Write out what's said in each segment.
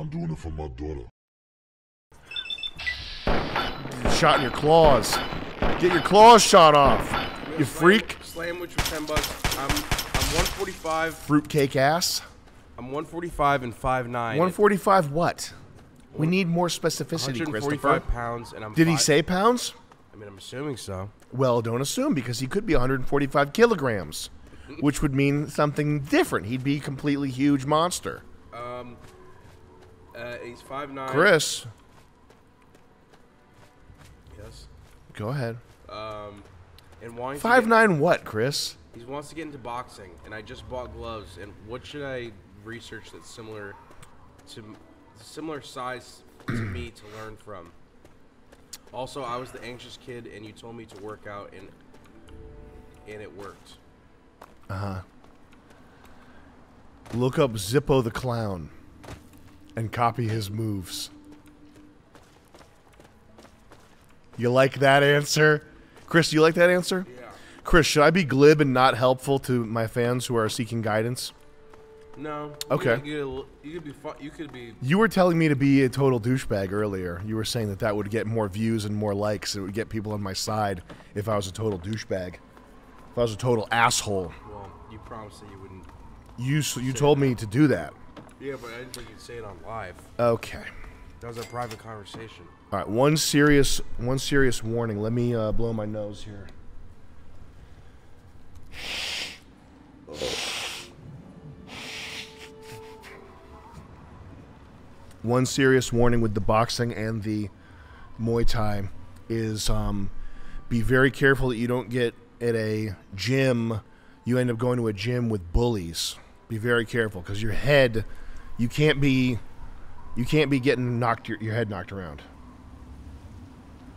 I'm doing it for my daughter. Shot in your claws. Get your claws shot off. You freak. Sandwich for $10. I'm 145. Fruitcake ass. I'm 145 and 5'9". 145 what? We need more specificity, 145 Christopher. pounds, and I'm. Did he say pounds? I mean, I'm assuming so. Well, don't assume, because he could be 145 kilograms, which would mean something different. He'd be a completely huge monster. He's 5'9". Chris. Yes. Go ahead. And wanting 5'9" what, Chris? He wants to get into boxing, and I just bought gloves. And what should I research that's similar size to me to learn from? Also, I was the anxious kid, and you told me to work out, and it worked. Look up Zippo the Clown and copy his moves. You like that answer? Chris, do you like that answer? Yeah. Chris, should I be glib and not helpful to my fans who are seeking guidance? No. Okay. You could be fun. You could be. You were telling me to be a total douchebag earlier. You were saying that would get more views and more likes. It would get people on my side if I was a total douchebag. If I was a total asshole. Well, you promised that you wouldn't. You told me to do that. Yeah, but I didn't think you'd say it on live. Okay. That was a private conversation. All right. One serious warning. Let me blow my nose here. One serious warning with the boxing and the Muay Thai is be very careful that you don't get at a gym. You end up going to a gym with bullies. Be very careful, because your head, you can't be getting your head knocked around.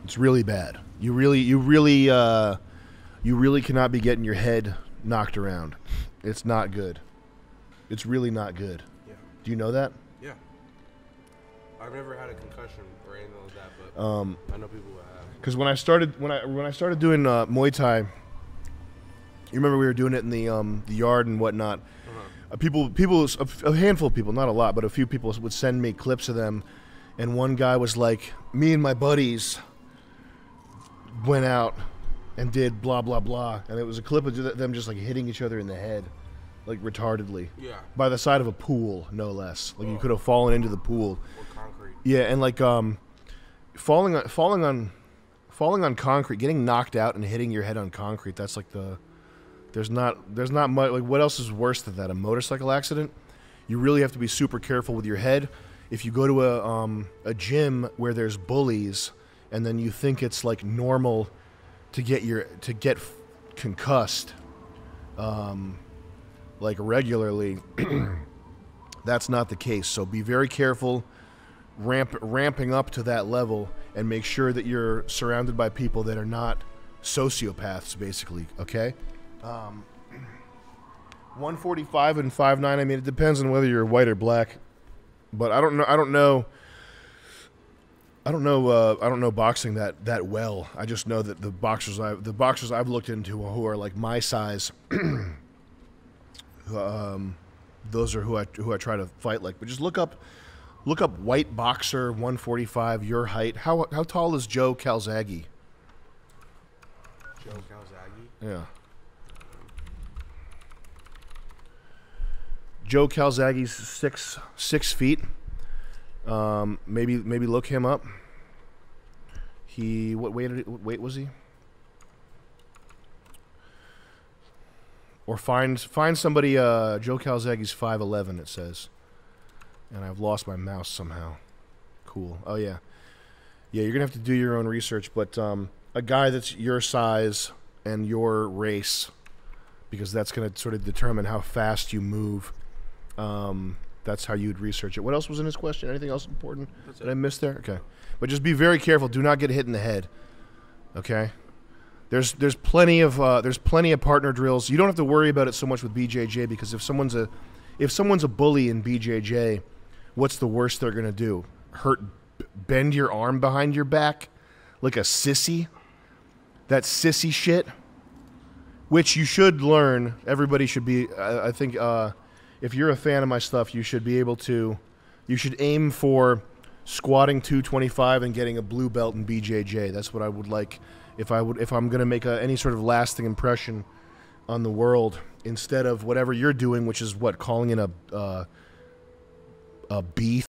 It's really bad. You really cannot be getting your head knocked around. It's not good. It's really not good. Yeah. Do you know that? Yeah. I've never had a concussion or anything like that, but I know people who have. Because when I started doing Muay Thai, you remember we were doing it in the yard and whatnot. A handful of people, not a lot, but a few people would send me clips of them, and one guy was like, "Me and my buddies went out and did blah blah blah," and it was a clip of them just like hitting each other in the head, like retardedly. Yeah. By the side of a pool, no less. Like you could have fallen into the pool. Or concrete. Yeah, and like falling on concrete, getting knocked out and hitting your head on concrete. That's like there's not much. Like, what else is worse than that? A motorcycle accident? You really have to be super careful with your head. If you go to a gym where there's bullies, and then you think it's like normal to get concussed, like regularly, that's not the case. So be very careful, ramping up to that level, and make sure that you're surrounded by people that are not sociopaths, basically. Okay. 145 and 5'9". I mean, it depends on whether you're white or black, but I don't know boxing that well. I just know that the boxers I've looked into who are like my size, those are who I try to fight like. But just look up white boxer 145, your height. How tall is Joe Calzaghe? Joe Calzaghe? Yeah. Joe Calzaghe's 6 feet. Maybe look him up. What weight was he? Or find somebody. Joe Calzaghe's 5'11", it says, and I've lost my mouse somehow. Cool. Oh yeah. You're gonna have to do your own research, but a guy that's your size and your race, because that's gonna sort of determine how fast you move. That's how you'd research it. What else was in his question? Anything else important that I missed there? Okay. But just be very careful. Do not get hit in the head. Okay? There's plenty of partner drills. You don't have to worry about it so much with BJJ, because if someone's a bully in BJJ, what's the worst they're going to do? Bend your arm behind your back like a sissy? That sissy shit, which you should learn. Everybody should be, I think, if you're a fan of my stuff, you should be able to You should aim for squatting 225 and getting a blue belt in BJJ. That's what I would like if I'm going to make any sort of lasting impression on the world, instead of whatever you're doing, which is what, calling in a beef.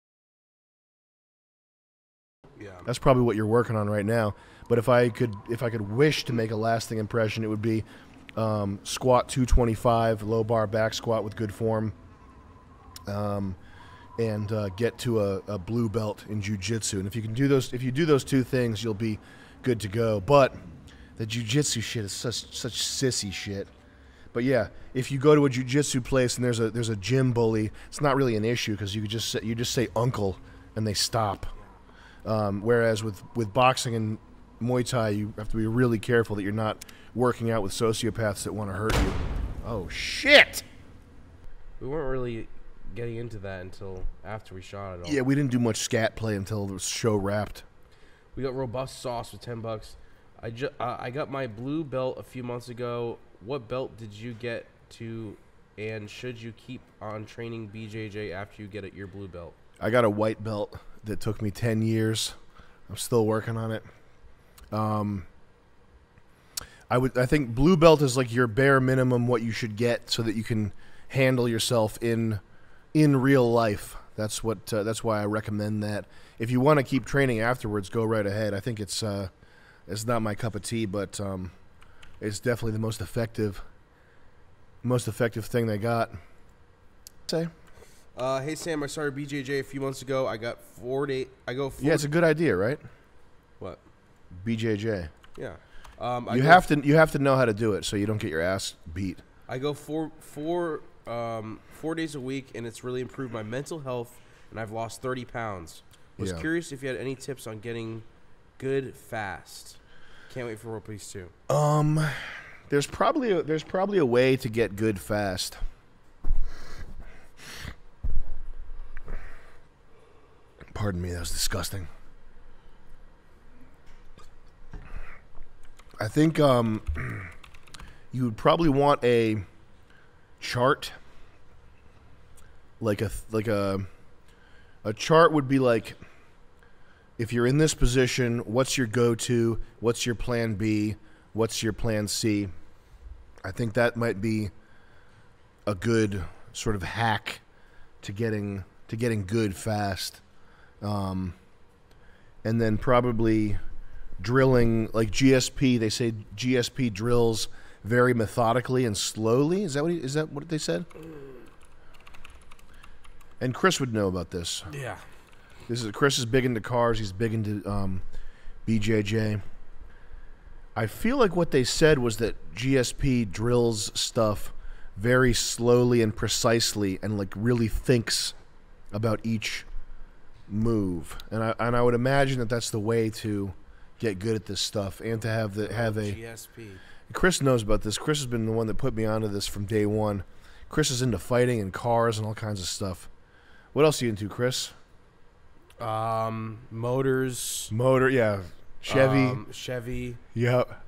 Yeah. That's probably what you're working on right now. But if I could wish to make a lasting impression, it would be squat 225, low bar back squat with good form, and get to a blue belt in Jiu-Jitsu. And if you do those two things, you'll be good to go. But the Jiu-Jitsu shit is such sissy shit. But yeah, if you go to a Jiu-Jitsu place and there's a gym bully, it's not really an issue because you just say uncle and they stop. Whereas with boxing and Muay Thai, you have to be really careful that you're not working out with sociopaths that want to hurt you. Oh shit! We weren't really getting into that until after we shot it all. Yeah, we didn't do much scat play until the show wrapped. We got robust sauce for $10. I got my blue belt a few months ago. What belt did you get to, and should you keep on training BJJ after you get your blue belt? I got a white belt that took me 10 years. I'm still working on it. I think blue belt is like your bare minimum what you should get so that you can handle yourself in real life. That's why I recommend that. If you want to keep training afterwards, go right ahead. I think it's not my cup of tea, but it's definitely the most effective thing they got. Say. Hey Sam, I started BJJ a few months ago. I got 4 days. Yeah, it's a good idea, right? What? BJJ. Yeah. You have to know how to do it so you don't get your ass beat. I go 4 days a week, and it's really improved my mental health, and I've lost 30 pounds. Was curious if you had any tips on getting good fast. Can't wait for World Peace 2. There's probably a way to get good fast. Pardon me, that was disgusting. I think you would probably want a chart. Like a chart would be like, if you're in this position, what's your go-to? What's your plan B? What's your plan C? I think that might be a good sort of hack to getting good fast. And then probably drilling, like GSP. They say GSP drills very methodically and slowly. Is that what they said? And Chris would know about this. Yeah. Chris is big into cars. He's big into BJJ. I feel like what they said was that GSP drills stuff very slowly and precisely, and like really thinks about each move. And I would imagine that that's the way to get good at this stuff, and to have a GSP. Chris knows about this. Chris has been the one that put me onto this from day one. Chris is into fighting and cars and all kinds of stuff. What else are you into, Chris? Motors. Yeah. Chevy. Chevy. Yep.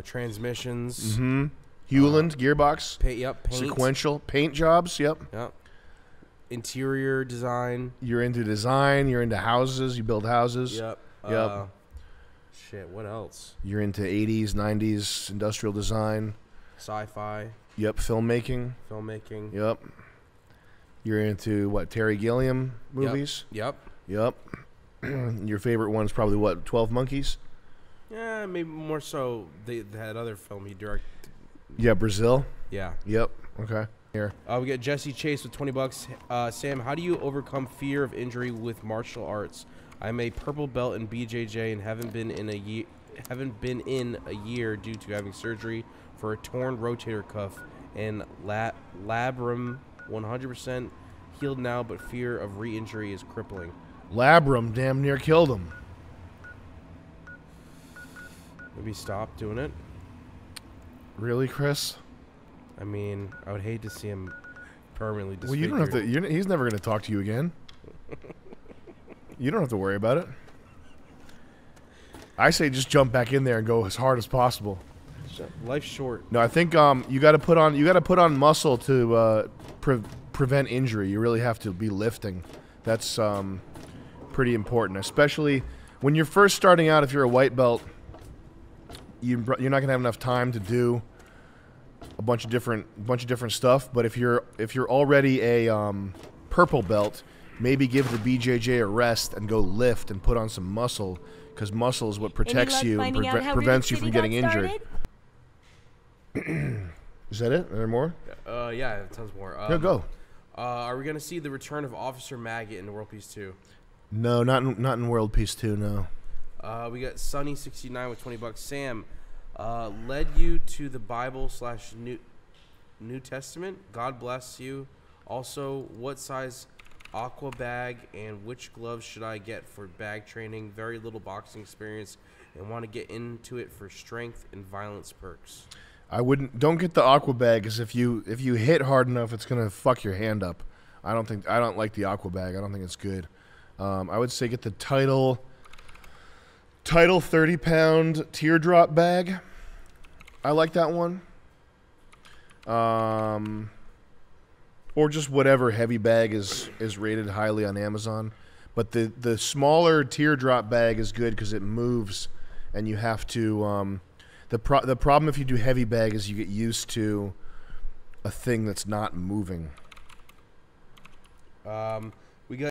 Transmissions. Mm-hmm. Hewland, gearbox. Paint. Sequential. Paint jobs, yep. Yep. Interior design. You're into design. You're into houses. You build houses. Yep. Yep. Shit, what else? You're into 80s, 90s industrial design. Sci-fi. Yep. Filmmaking. Yep. You're into, what, Terry Gilliam movies? Yep. Your favorite one is probably, what, 12 Monkeys? Yeah, maybe more so that other film he directed. Yeah, Brazil? Yeah. Yep. Okay. Here. We got Jesse Chase with $20. Sam, how do you overcome fear of injury with martial arts? I'm a purple belt in BJJ and haven't been in a year due to having surgery for a torn rotator cuff and labrum. 100% healed now, but fear of re-injury is crippling. Labrum damn near killed him. Maybe stop doing it. Really, Chris? I mean, I would hate to see him permanently disfigured. Well, you don't have to. He's never going to talk to you again. You don't have to worry about it. I say just jump back in there and go as hard as possible. Life's short. No, I think you got to put on muscle to prevent injury. You really have to be lifting That's pretty important, especially when you're first starting out. If you're a white belt, you're not gonna have enough time to do a bunch of different stuff. But if you're already a purple belt, maybe give the BJJ a rest and go lift and put on some muscle, because muscle is what protects you and prevents you from getting injured. Is that it? Are there more? Yeah, tons more. No, go. Are we gonna see the return of Officer Maggot in World Peace 2? No, not in World Peace 2. No. We got Sunny69 with $20. Sam, led you to the Bible / New Testament. God bless you. Also, what size aqua bag and which gloves should I get for bag training? Very little boxing experience and want to get into it for strength and violence perks. Don't get the aqua bag, because if you hit hard enough, it's gonna fuck your hand up. I don't like the aqua bag. I don't think it's good. I would say get the title 30-pound teardrop bag. I like that one. Or just whatever heavy bag is rated highly on Amazon. But the smaller teardrop bag is good because it moves, and you have to. The problem if you do heavy bag is you get used to a thing that's not moving.